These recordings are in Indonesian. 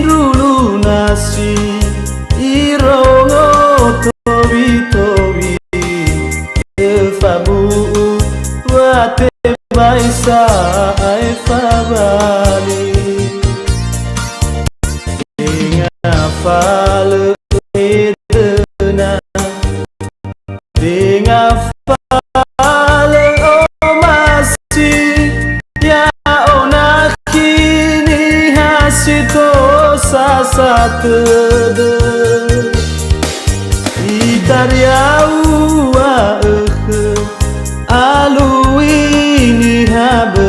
dulu nasi irongo tobi fabu wate baisa ai fabali ngafale edena ngafale o masih ya onakini hasito sasatede itariaua alu ini habe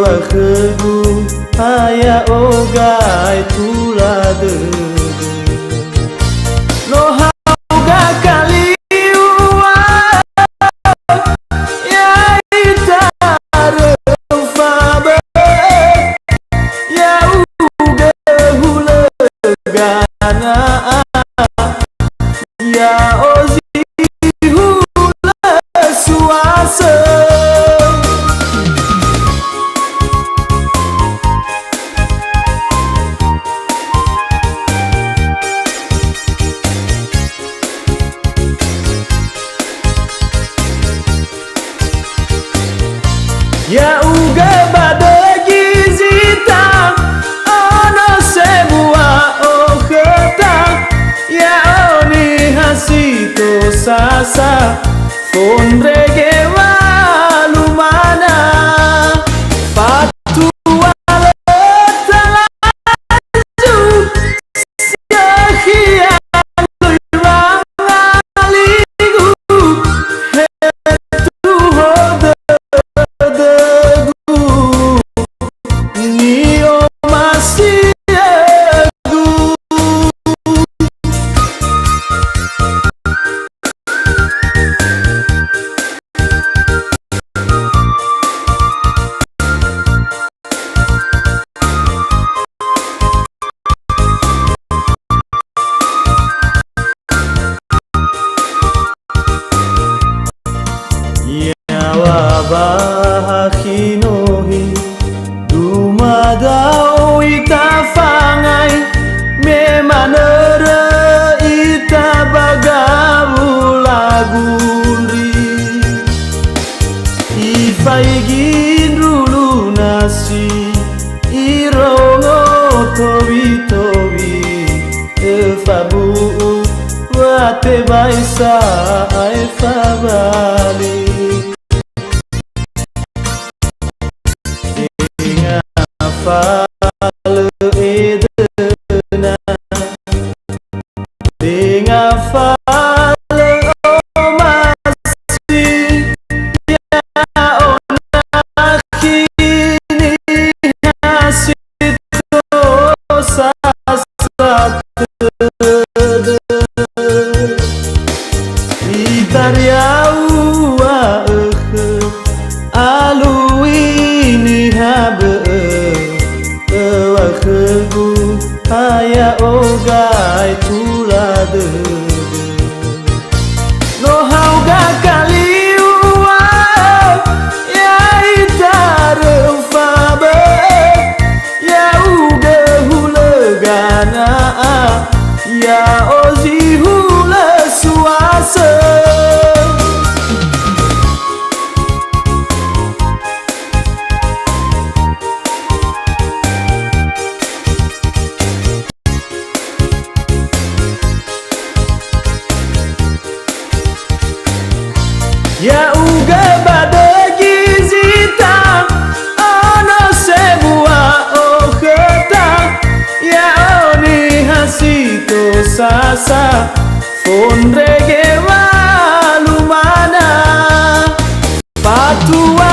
wakhgu haya ogai tulade no hauga kaliwa ya itare fabe ya uga hulegana ya ozi suasa ya uga badagi zita ono semua oketa ya oni hasito sasa Fondrege walumana Fatu waletalazu Siahian luirangaligu Hetu hodegu Nio masih bahakinohi dumadau itafangai memanere ita bagabulaguri ifaigin dulu nasi irongo tobi efabu wate baisa ai fabali ngafale edena ngafale o masih ya onakini hasito sasatede itariaua alu ini habe wakhgu haya ogai tulade no hauga kaliwa ya itare fabe ya uga hulegana ya ozi hule suasa ya uga badagi zita ono semua oketa ya oni hasito sasa fondrege walumana patua